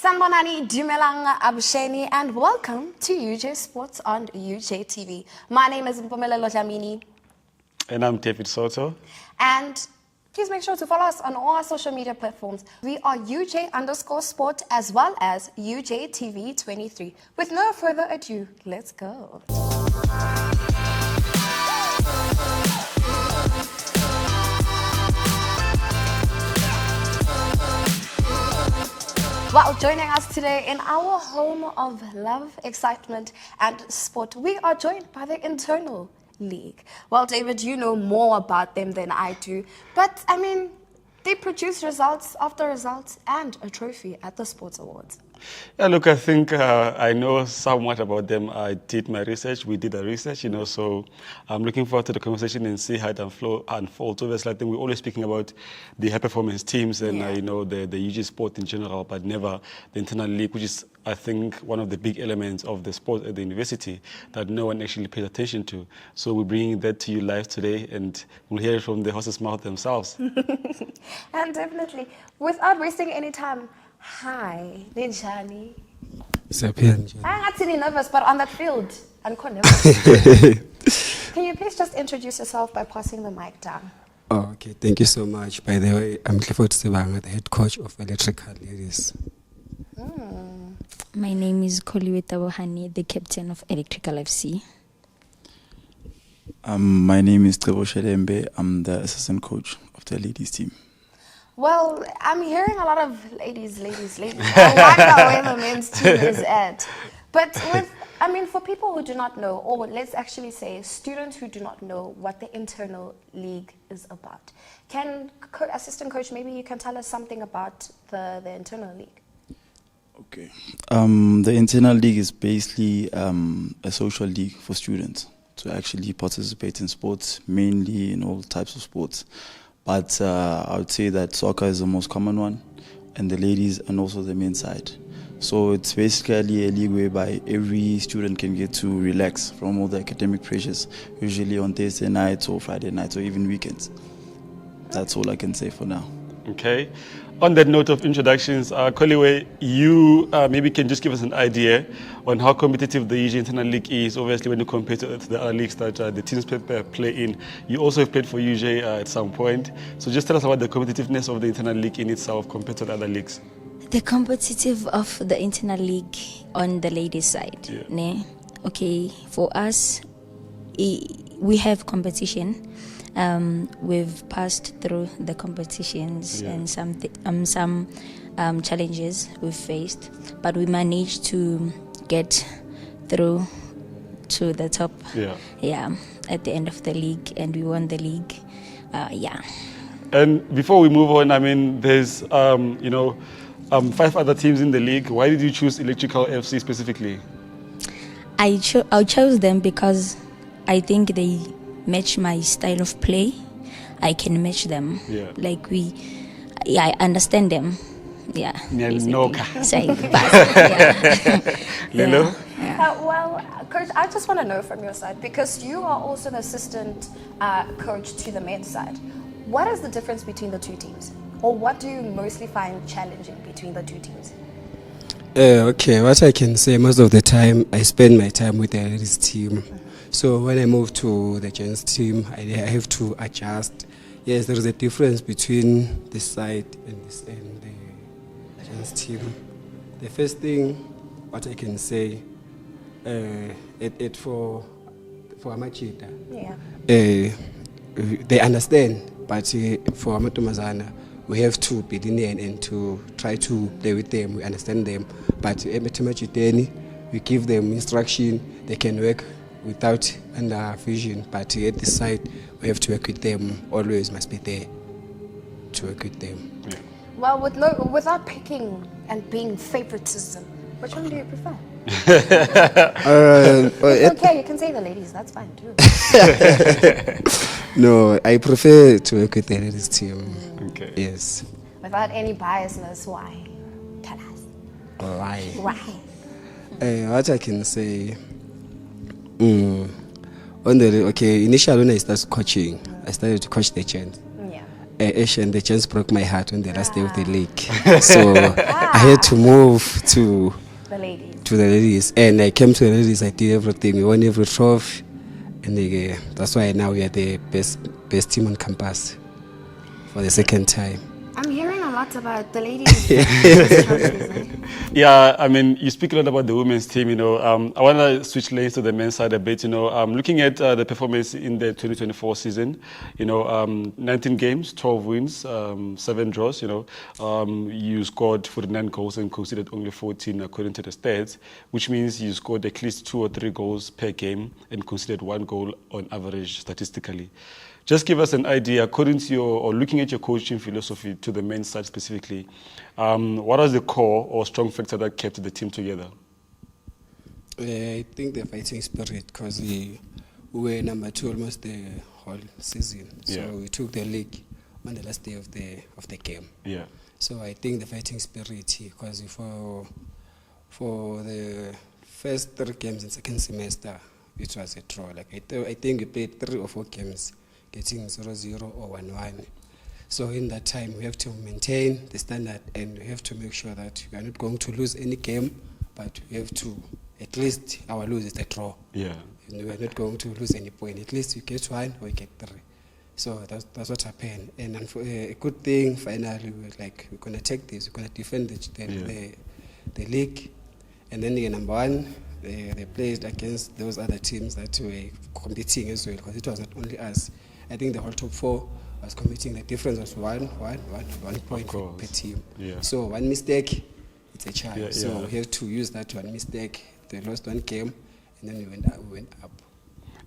Sanbonani, Dumelang, Abusheni, and welcome to UJ Sports on UJTV. My name is Mpumelo Dlamini. And I'm David Soto. And please make sure to follow us on all our social media platforms. We are UJ_sport as well as UJTV23. With no further ado, let's go. Well, joining us today in our home of love, excitement, and sport, we are joined by the Internal League. Well, David, you know more about them than I do, but I mean, they produce results after results and a trophy at the Sports Awards. Yeah, look, I think I know somewhat about them. I did my research. We did our research, so I'm looking forward to the conversation and see how it unfolds. Obviously, I think we're always speaking about the high performance teams and, the UG sport in general, but never the internal league, which is, I think, one of the big elements of the sport at the university that no one actually pays attention to. So we're bringing that to you live today, and we'll hear it from the horse's mouth themselves. And definitely, without wasting any time, hi, Ninjani. I'm actually nervous, but on that field, I'm quite nervous. Can you please just introduce yourself by passing the mic down? Oh, okay, thank you so much. By the way, I'm Clifford Sebanga, the head coach of Electrical Ladies. My name is Koliweta Bohani, the captain of Electrical FC. My name is Trevor Shelembe. I'm the assistant coach of the ladies team. Well, I'm hearing a lot of ladies. I wonder where the men's team is at. But for people who do not know, or let's actually say students who do not know what the Internal League is about, can assistant coach, maybe you can tell us something about the Internal League? Okay. The Internal League is basically a social league for students to actually participate in sports, mainly in all types of sports. But I would say that soccer is the most common one, and the ladies and also the men's side. So it's basically a league whereby every student can get to relax from all the academic pressures, usually on Thursday nights or Friday nights or even weekends. That's all I can say for now. Okay. On that note of introductions, Koliwe, you maybe can just give us an idea on how competitive the UJ Internal League is. Obviously, when you compare to the other leagues that the teams play in, you also have played for UJ at some point. So just tell us about the competitiveness of the Internal League in itself compared to the other leagues. The competitive of the Internal League on the ladies' side. Yeah. Okay, for us, we have competition. We've passed through the competitions and some challenges we've faced, but we managed to get through to the top. At the end of the league, and we won the league. And before we move on, there's 5 other teams in the league. Why did you choose Electrical FC specifically? I chose them because I think they match my style of play. I can match them. I understand them. Lelo? Well, Coach, I just want to know from your side, because you are also an assistant coach to the men's side. What is the difference between the two teams? Or what do you mostly find challenging between the two teams? Okay, what I can say, most of the time, I spend my time with the ladies team. So when I move to the gents team, I have to adjust. Yes, there is a difference between this side and the gents team. The first thing, what I can say, for Amachita, they understand, but for Amatumazana, we have to be lenient and to try to play with them. We understand them, but Amatumachiteni, we give them instruction. They can work without under vision, but at this side we have to work with them. Always must be there to work with them. Well, without picking and being favoritism, which one do you prefer? It's okay, you can say the ladies, that's fine too. No, I prefer to work with the ladies team. Okay. Yes. Without any biasness, why? Tell us. Why? Why? What I can say, initially when I started coaching, I started to coach the gents. Asian, they just broke my heart on the last day of the league. So I had to move to The ladies. the ladies, and I came to the ladies. I did everything. We won every trophy, and that's why now we are the best team on campus for the second time. I'm hearing a lot about the ladies. trophies, eh? Yeah, I mean, you speak a lot about the women's team, you know. I want to switch lanes to the men's side a bit, you know. Looking at the performance in the 2024 season, you know, 19 games, 12 wins, 7 draws, you know. You scored 49 goals and conceded only 14 according to the stats, which means you scored at least 2 or 3 goals per game and conceded 1 goal on average statistically. Just give us an idea, according to or looking at your coaching philosophy to the men's side specifically, what was the core or strong factor that kept the team together? I think the fighting spirit, because we were number 2 almost the whole season. So Yeah. we took the league on the last day of the game. Yeah. So I think the fighting spirit, because for the first 3 games in second semester, it was a draw. Like I think we played 3 or 4 games, getting 0-0 or 1-1. So in that time, we have to maintain the standard, and we have to make sure that we are not going to lose any game, but we have to, at least our lose is a draw. Yeah. And we are not going to lose any point. At least we get 1 or we get 3. So that's what happened. And a good thing, finally, we're going to take this, we're going to defend the league. And then number 1, they played against those other teams that were competing as well, because it was not only us. I think the whole top 4 was competing. The difference was 1 point per team. Yeah. So 1 mistake, it's a chance. Yeah, So yeah. we have to use that 1 mistake. They lost 1 game, and then we went up.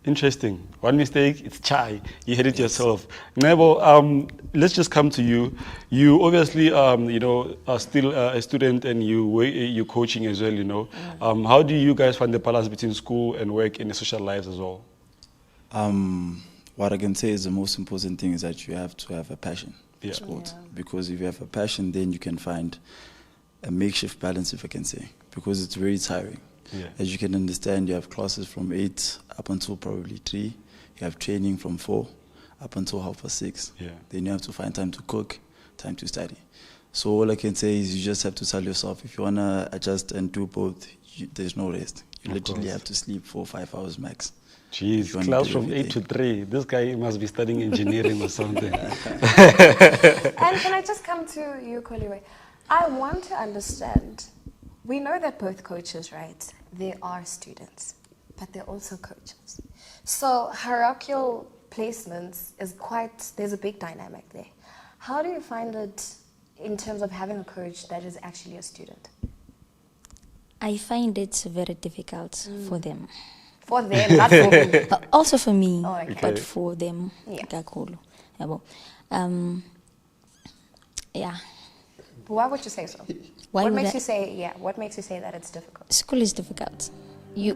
Interesting. 1 mistake, it's chai. You had it yourself. Nebo, let's just come to you. You obviously, you know, are still a student, and you're coaching as well, you know. How do you guys find the balance between school and work in the social lives as well? What I can say is the most important thing is that you have to have a passion for Yeah. sport. Because if you have a passion, then you can find a makeshift balance, if I can say, because it's very tiring. Yeah. As you can understand, you have classes from 8 up until probably 3. You have training from 4 up until 6:30. Yeah. Then you have to find time to cook, time to study. So all I can say is you just have to tell yourself, if you want to adjust and do both, there's no rest. You Of literally course. have to sleep 4 or 5 hours max. Jeez, If you wanna class do from 8 to 3. This guy must be studying engineering or something. And can I just come to you, Koliwe? I want to understand. We know that both coaches, right? They are students, but they're also coaches. So hierarchical placements there's a big dynamic there. How do you find it in terms of having a coach that is actually a student? I find it very difficult for them. For them, not for me. Also for me, Oh, okay. but for them, Yeah. kakhulu. Yabo. Yeah. Why would you say so? Why what would makes I- you say What makes you say that it's difficult? School is difficult. You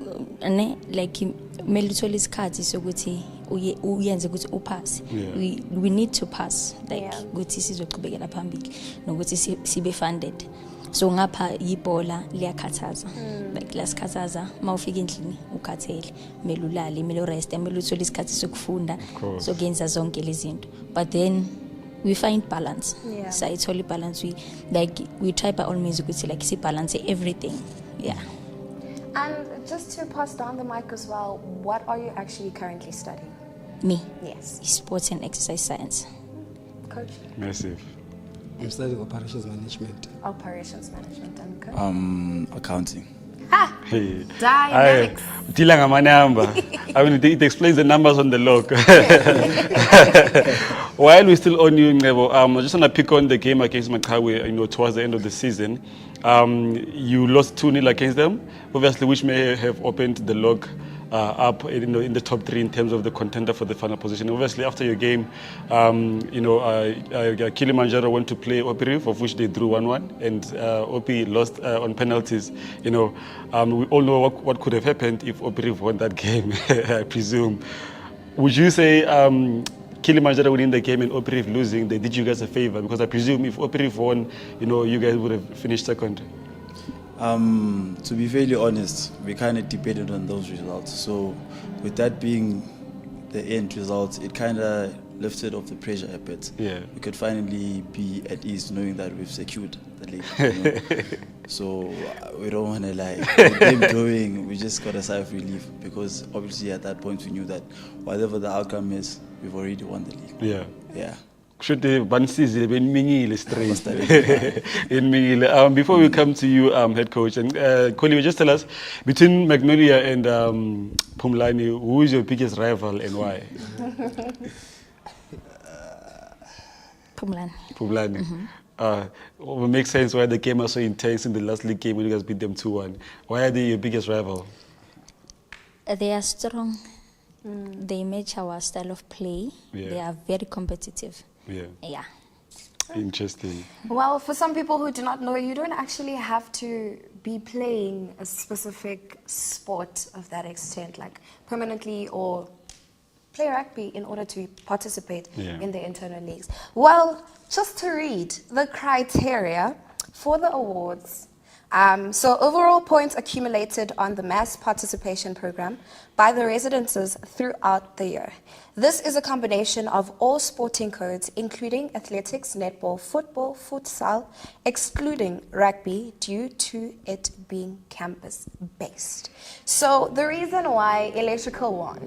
like kumele uthole isikhathi sokuthi uyenze ukuthi upass. Yeah. We need to pass, like Yeah. ukuthi sizoqhubekela phambili nokuthi sibe funded. So ngapha ibhola liyakhathaza. Like lasikhathaza mawufika endlini ukhathele, kumele ulale, kumele urest, kumele uthole isikhathi sokufunda, course. sokuyenza zonke lezi zinto. But then we find balance. Yeah. So it's only balance. We try by all means ukuthi like see balance everything. Yeah. And just to pass down the mic as well, what are you actually currently studying? Me, Yes. sports and exercise science. Coach? Massive. I'm studying operations management. Operations management and coach? Accounting. Hey. Dynamics. Dila ngama number. I mean, it explains the numbers on the log. While we're still on you, Nebo, I just want to pick on the game against Makawe, you know, towards the end of the season. You lost 2-0 against them, obviously, which may have opened the log up in the top 3 in terms of the contender for the final position. Obviously, after your game, Kilimanjaro went to play Operiv, of which they drew 1-1, and Opi lost on penalties. You know, we all know what could have happened if Operiv won that game, I presume. Would you say Kilimanjaro winning the game and Operiv losing, they did you guys a favor? Because I presume if Operiv won, you know, you guys would have finished second. To be fairly honest, we kind of debated on those results. So with that being the end result, it kind of lifted off the pressure a bit. Yeah. We could finally be at ease knowing that we've secured the league. You know? So we don't want to with them going, we just got a sigh of relief because obviously at that point we knew that whatever the outcome is, we've already won the league. Yeah. Yeah. Should the Bansizile be Mingile straight? In Mingile. Before we come to you, head coach, and Koli, just tell us, between Magnolia and Pumlani, who is your biggest rival and why? Pumlani. Pumlani. It makes sense why the game was so intense in the last league game when you guys beat them 2-1. Why are they your biggest rival? They are strong. They match our style of play. Yeah. They are very competitive. Yeah. Yeah. Interesting. Well, for some people who do not know, you don't actually have to be playing a specific sport of that extent, like permanently or play rugby in order to participate in the internal leagues. Well, just to read the criteria for the awards. So overall points accumulated on the mass participation program by the residences throughout the year. This is a combination of all sporting codes, including athletics, netball, football, futsal, excluding rugby due to it being campus-based. So the reason why Electrical won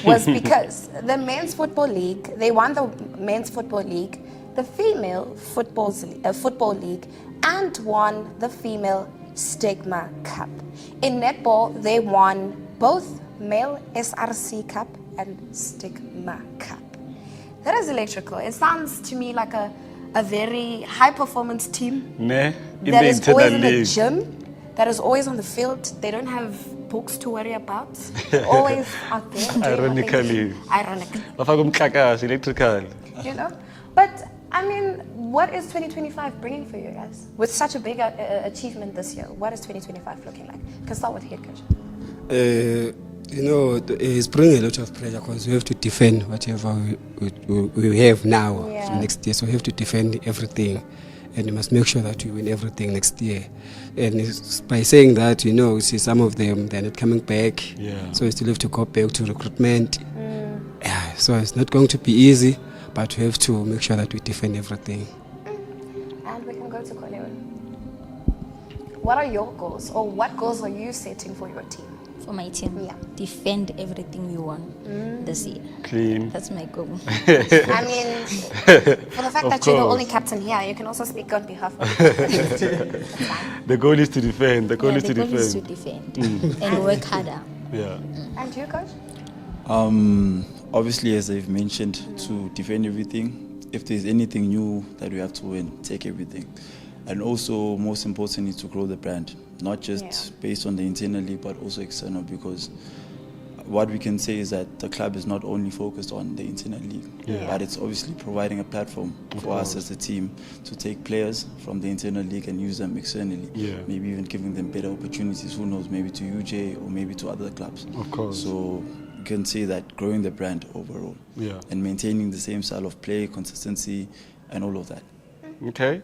was because the men's football league, they won the men's football league, the female football league, and won the female Stigma Cup. In netball, they won both male SRC Cup and Stigma Cup. That is Electrical. It sounds to me like a very high-performance team that is always in the gym, that is always on the field. They don't have books to worry about. They're always out there. Ironically. Electrical. You know? But I mean, what is 2025 bringing for you guys? With such a big achievement this year, what is 2025 looking like? Can start with head coach. You know, it's bringing a lot of pressure because we have to defend whatever we have now next year. So we have to defend everything. And we must make sure that we win everything next year. And it's by saying that, you know, see some of them, they're not coming back. Yeah. So we still have to go back to recruitment. Yeah, so it's not going to be easy, but we have to make sure that we defend everything. And we can go to Koleo. What are your goals, or what goals are you setting for your team? For my team, Yeah. defend everything we won this year. Clean. That's my goal. I mean, for the fact Of that you're the course. only captain here, you can also speak on behalf of The goal is to defend. The goal Yeah, is to the goal defend. is to defend and work harder. Yeah. And you, coach? Obviously, as I've mentioned, to defend everything. If there's anything new that we have to win, take everything. And also, most importantly, to grow the brand, not just based on the internal league, but also external, because what we can say is that the club is not only focused on the internal league, but it's obviously providing a platform for us as a team to take players from the internal league and use them externally. Yeah. Maybe even giving them better opportunities, who knows, maybe to UJ or maybe to other clubs. Of course. So you can say that growing the brand overall and maintaining the same style of play, consistency, and all of that. Okay.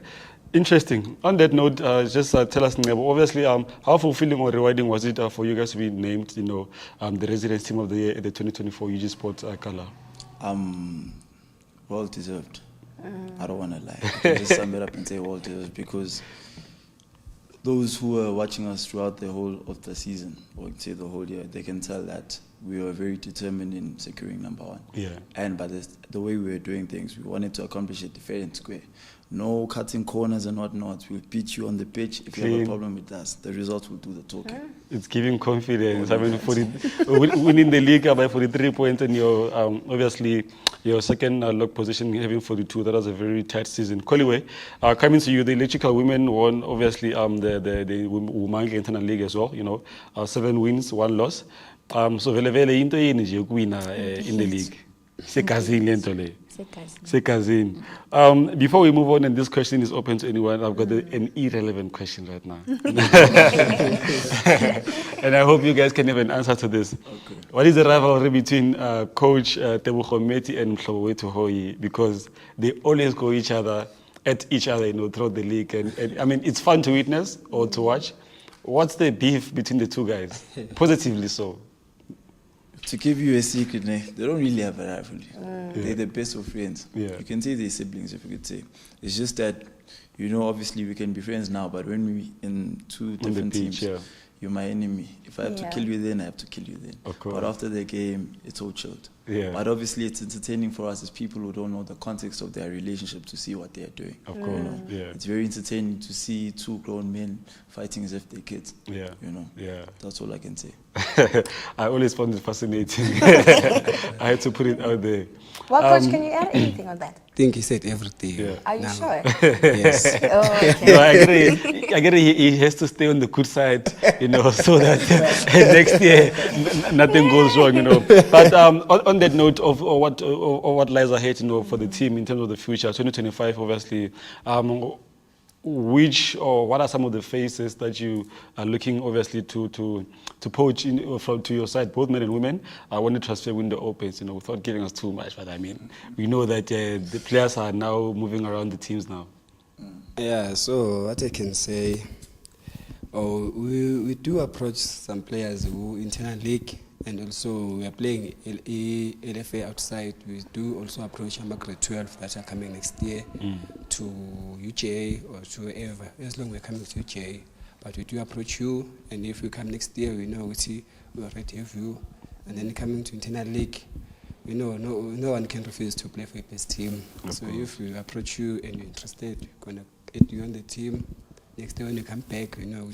Interesting. On that note, just tell us, obviously, how fulfilling or rewarding was it for you guys to be named, the residence team of the year at the 2024 UG Sports Gala? Well deserved. I don't want to lie. I can just sum it up and say well deserved, because those who were watching us throughout the whole of the season, or say the whole year, they can tell that we were very determined in securing number one. Yeah. And by the way we were doing things, we wanted to accomplish it fair and square. No cutting corners and whatnot. We'll beat you on the pitch. If you have a problem with us, the results will do the talking. It's giving confidence. I mean, winning the league by 43 points, and your obviously your second log position having 42. That was a very tight season. Koliwe, coming to you, the Electrical women won obviously the Women's Internal League as well. 7 wins, 1 loss. So vele into yini nje ukuwina in the league. Segazini lento le. Segazini. Before we move on, and this question is open to anyone, I've got an irrelevant question right now. And I hope you guys can have an answer to this. Okay. What is the rivalry between Coach Tebogo Meti and Mhlobowetu Hoyi? Because they always go at each other, throughout the league. And I mean, it's fun to witness or to watch. What's the beef between the two guys? Positively so. To give you a secret, they don't really have a rivalry. They're the best of friends. Yeah. You can say they're siblings, if you could say. It's just that, you know, obviously we can be friends now, but when we in two different beach, teams, yeah. you're my enemy. If I have to Yeah. kill you then, I have to kill you then. Of course. But after the game, it's all chilled. Yeah. But obviously it's entertaining for us as people who don't know the context of their relationship to see what they are doing. Of course, yeah. It's very entertaining to see two grown men fighting as if they're kids. Yeah. You know? Yeah. That's all I can say. I always found it fascinating. I had to put it out there. Well, Coach, can you add anything on that? I think he said everything. Yeah. Are you now. sure? Yes. Oh, okay. No, I get it. He has to stay on the good side, you know, so that next year nothing goes wrong, you know. But on that note of what lies ahead, you know, for the team in terms of the future, 2025, obviously, what are some of the faces that you are looking, obviously, to poach to your side, both men and women, when the transfer window opens, you know, without giving us too much? But I mean, we know that the players are now moving around the teams now. Yeah, so what I can say, we do approach some players who internal league, and also we are playing LFA outside. We do also approach grade 12 that are coming next year to UJA or to wherever, as long as we're coming to UJA. But we do approach you, and if we come next year, we know we already have you. And then coming to internal league, we know no one can refuse to play for a best team. So if we approach you and you're interested, we're going to add you on the team. Next day when you come back, we know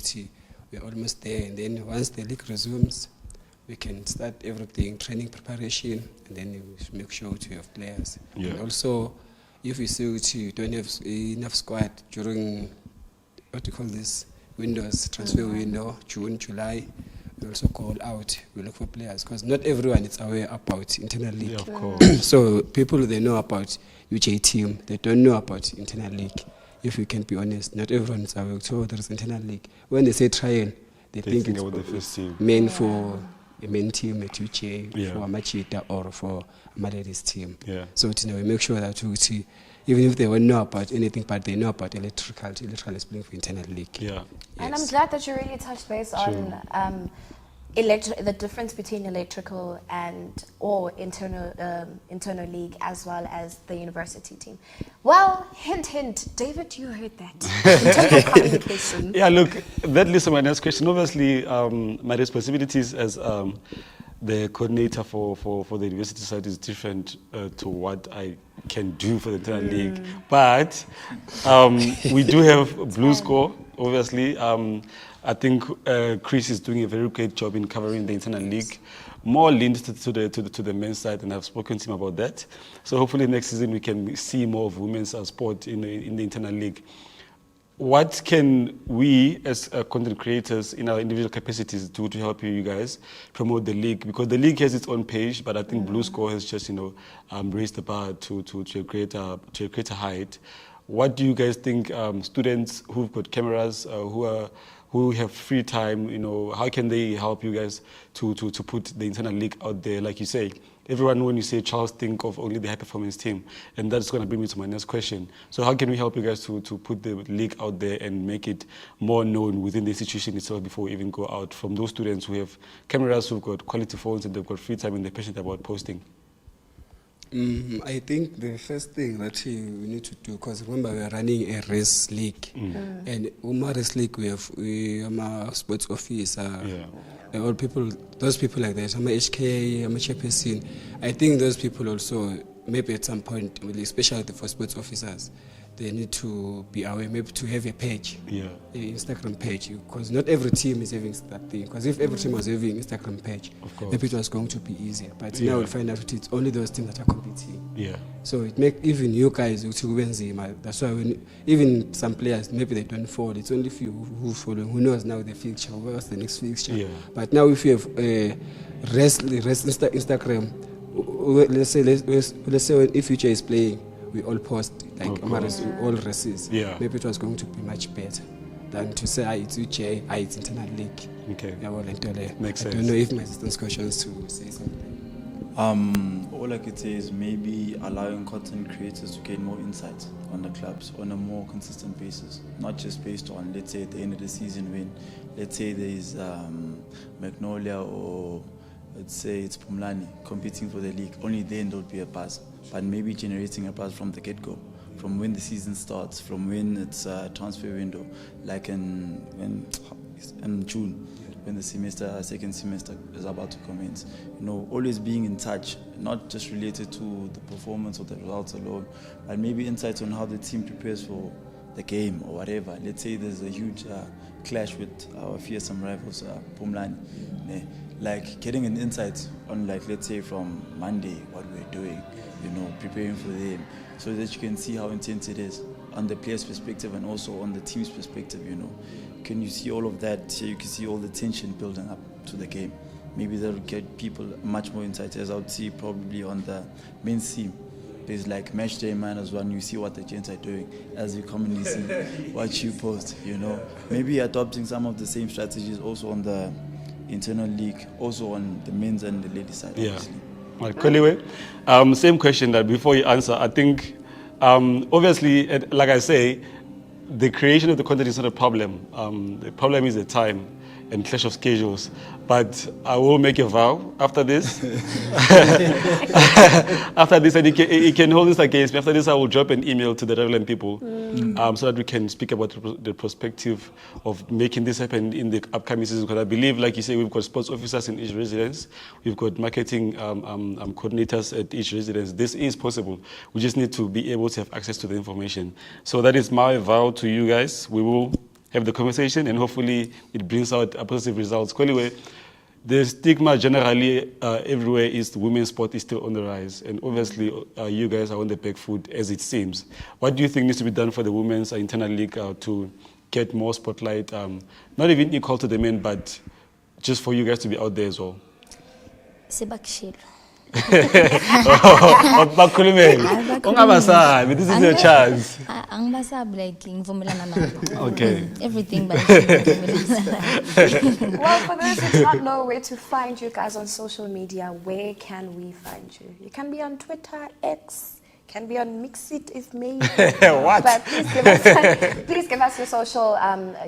we're almost there. And then once the league resumes, we can start everything, training preparation, and then we make sure to have players. Yeah. And also, if we see you don't have enough squad during, what do you call this, transfer window, June, July, we also call out, we look for players, because not everyone is aware about internal league. Yeah, of course. So people, they know about UJ team, they don't know about internal league. If we can be honest, not everyone is aware. So there is internal league. When they say trial, they think it's about the first team. meant for a main team at UJ, Yeah. for Amachita or for a ladies team. Yeah. So we make sure that even if they won't know about anything, but they know about electrical is playing for internal league. Yeah. And I'm glad that you really touched base on the difference between electrical and or internal league, as well as the university team. Well, hint, hint, David, you heard that. In terms of communication. Yeah, look, that leads to my next question. Obviously, my responsibilities as the coordinator for the university side is different to what I can do for the internal league. But we do have Blue Score, obviously. I think Chris is doing a very great job in covering the internal league, more linked to the men's side, and I've spoken to him about that. So hopefully next season we can see more of women's sport in the internal league. What can we as content creators in our individual capacities do to help you guys promote the league? Because the league has its own page, but I think Blue Score has just raised the bar to a greater height. What do you guys think students who've got cameras, who have free time, how can they help you guys to put the internal league out there? Like you say, everyone, when you say Charles, think of only the high performance team, and that's going to bring me to my next question. So how can we help you guys to put the league out there and make it more known within the institution itself before we even go out, from those students who have cameras, who've got quality phones, and they've got free time and they're passionate about posting? I think the first thing that we need to do, because remember we are running a race league, and Uma race league we have sports officer, all people, those people like that, I'm a HK, I'm a chairperson. I think those people also, maybe at some point, especially for sports officers, they need to be aware, maybe to have a page, an Instagram page, because not every team is having that thing. Because if every team was having Instagram page, maybe it was going to be easier. But now we'll find out it's only those teams that are competing. Yeah. So it makes even you guys, that's why even some players, maybe they don't follow. It's only few who follow. Who knows now the fixture? What's the next fixture? Yeah. But now if you have Instagram, let's say if future is playing, we all post like all races. Yeah. Maybe it was going to be much better than to say it's UJ, it's internal league. Okay. Makes sense. I don't know if my assistant's questions to say something. All I could say is maybe allowing content creators to gain more insight on the clubs on a more consistent basis, not just based on, let's say, at the end of the season when, let's say, there is Magnolia or let's say it's Pumlani competing for the league, only then there'll be a buzz. But maybe generating a buzz from the get-go, from when the season starts, from when it's a transfer window, like in June, when the second semester is about to commence. Always being in touch, not just related to the performance or the results alone, but maybe insights on how the team prepares for the game or whatever. Let's say there's a huge clash with our fearsome rivals, Pumlani. Like getting an insight on, like, let's say from Monday, what we're doing, preparing for them, so that you can see how intense it is on the player's perspective and also on the team's perspective. Can you see all of that? You can see all the tension building up to the game. Maybe that will get people much more insight, as I would see probably on the men's team. There's like match day -1, you see what the gents are doing, as you commonly see what you post, Maybe adopting some of the same strategies also on the internal league, also on the men's and the ladies side, obviously. Well, Koliwe, same question that before you answer, I think, obviously, like I say, the creation of the content is not a problem. The problem is the time and clash of schedules. But I will make a vow after this. After this, and you can hold this against me. After this, I will drop an email to the relevant people so that we can speak about the perspective of making this happen in the upcoming season. Because I believe, like you say, we've got sports officers in each residence. We've got marketing coordinators at each residence. This is possible. We just need to be able to have access to the information. So that is my vow to you guys. We will have the conversation, and hopefully it brings out positive results. Anyway, the stigma generally everywhere is women's sport is still on the rise, and obviously you guys are on the back foot, as it seems. What do you think needs to be done for the women's internal league to get more spotlight, not even equal to the men, but just for you guys to be out there as well? Bakhulumeni. This is your chance. Okay. Everything but Well, for those who do not know where to find you guys on social media, where can we find you? You can be on Twitter, X, can be on Mixit if maybe. What? But please give us your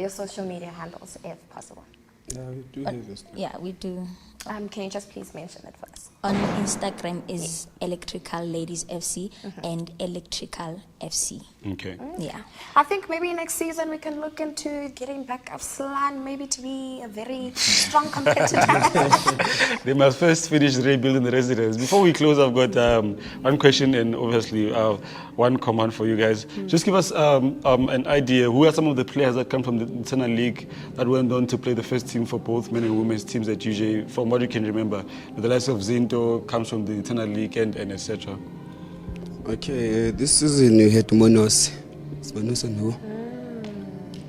social media handles if possible. Yeah, we do have this. yeah, we do. Can you just please mention it for us? On Instagram is Electrical Ladies FC and Electrical FC. Okay. Yeah. I think maybe next season we can look into getting back Afslan, maybe to be a very strong competitor. They must first finish rebuilding the residence. Before we close, I've got one question and obviously one command for you guys. Just give us an idea. Who are some of the players that come from the internal league that went on to play the first team for both men and women's teams at UJ, from what you can remember? The likes of Zinto comes from the internal league and etc. Okay, this season we had Monos. It's Monos and who?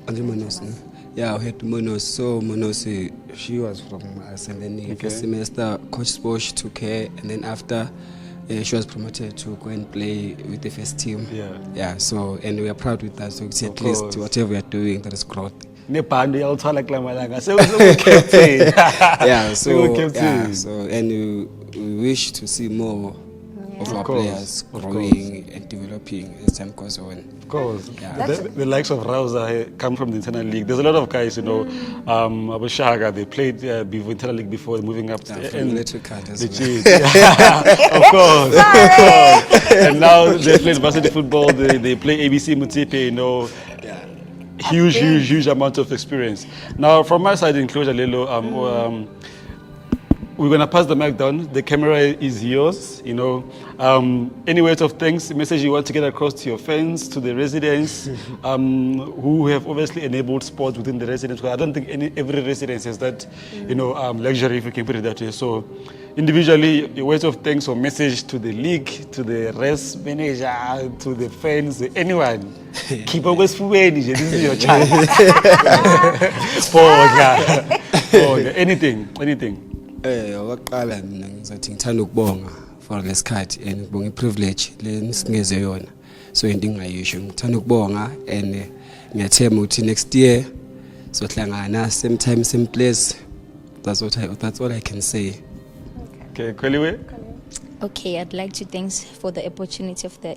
Only Monos, no? Yeah, we had Monos. So Monos, she was from us, and then first semester, Coach Bosch took her, and then after she was promoted to go and play with the first team. Yeah. So, and we are proud with that. So it's at least whatever we are doing, there is growth. Yeah, so and we wish to see more of our players growing and developing as time goes on. Of course. Yeah. The likes of Rauza come from the internal league. There's a lot of guys, Abu Shaga, they played before internal league before moving up to from Electrical as well. Of course. And now they play varsity football, they play ABC Mutipe, huge amount of experience. Now, from my side in Closure, Lelo, we're going to pass the mic down. The camera is yours, Any words of thanks, a message you want to get across to your fans, to the residents, who have obviously enabled sports within the residence. Because I don't think every residence has that, luxury, if you can put it that way. So, individually, your words of thanks or message to the league, to the res manager, to the fans, anyone. Keep always this is your chance. Anything. Okokuqala mina ngizothi ngithanda ukubonga for lesikhathi and ngibonga iprivilege lenisinikeze yona. So into engingayisho ngithanda ukubonga and ngiyathemba ukuthi next year sohlangana same time same place. That's all I can say. Okay, Koliwe. Okay, I'd like to thank for the opportunity of the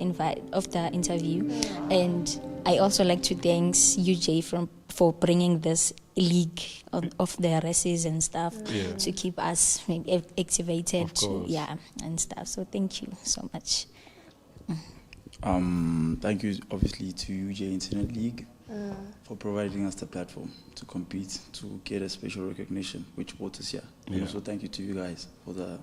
interview, and I also like to thank UJ for bringing this league of the races and stuff Yeah. to keep us activated, Of course. and stuff. So thank you so much. Thank you, obviously, to UJ Internet League for providing us the platform to compete, to get a special recognition, which brought us here. And Yeah. also thank you to you guys for the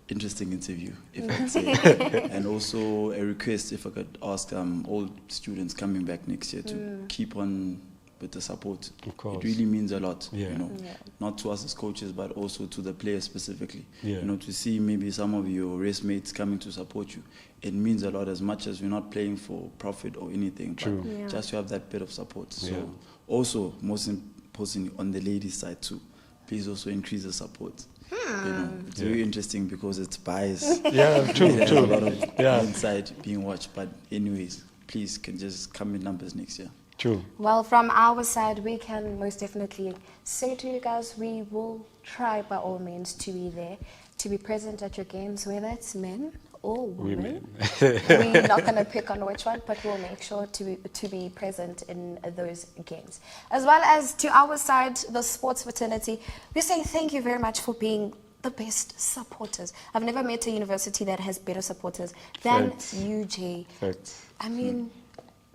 interesting interview, if I could say. And also a request, if I could ask all students coming back next year to keep on with the support. Of course. It really means a lot, Yeah. you know, not to us as coaches, but also to the players specifically. Yeah. You know, to see maybe some of your race mates coming to support you, it means a lot, as much as we're not playing for profit or anything, True. but Yeah. just to have that bit of support. So Yeah. also, most importantly, on the ladies' side too, please also increase the support. You know, it's very interesting because it's biased. Yeah, true, There's true. a lot of Yeah. inside being watched, but anyways, please can just come in numbers next year. True. Well, from our side, we can most definitely say to you guys, we will try by all means to be there, to be present at your games, whether it's men or women. We're not going to pick on which one, but we'll make sure to be present in those games. As well as to our side, the sports fraternity, we say thank you very much for being the best supporters. I've never met a university that has better supporters than Facts. UJ. Facts. I mean,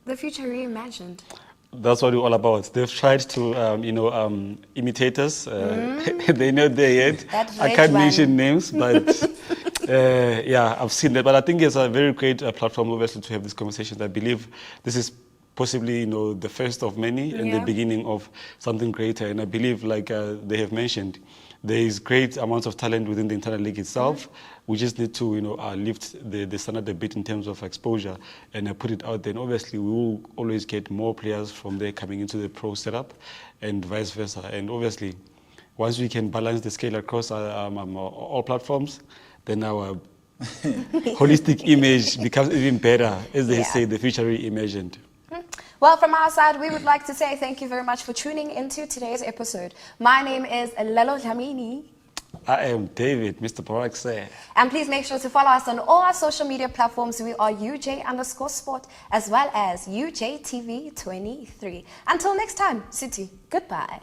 the future reimagined. That's what we're all about. They've tried to, imitate us. They're not there yet. That I red can't one. mention names, but yeah, I've seen that. But I think it's a very great platform, obviously, to have these conversations. I believe this is possibly, the first of many and the Yeah. beginning of something greater. And I believe, like they have mentioned, there is great amounts of talent within the internal league itself. We just need to, lift the standard a bit in terms of exposure and put it out there. And obviously, we will always get more players from there coming into the pro setup, and vice versa. And obviously, once we can balance the scale across all platforms, then our holistic image becomes even better, as they Yeah. say, the future reimagined. Well, from our side, we would like to say thank you very much for tuning into today's episode. My name is Lelo and I am David, Mr. Parakse. And please make sure to follow us on all our social media platforms. We are UJ_sport as well as UJTV 23. Until next time, City, goodbye.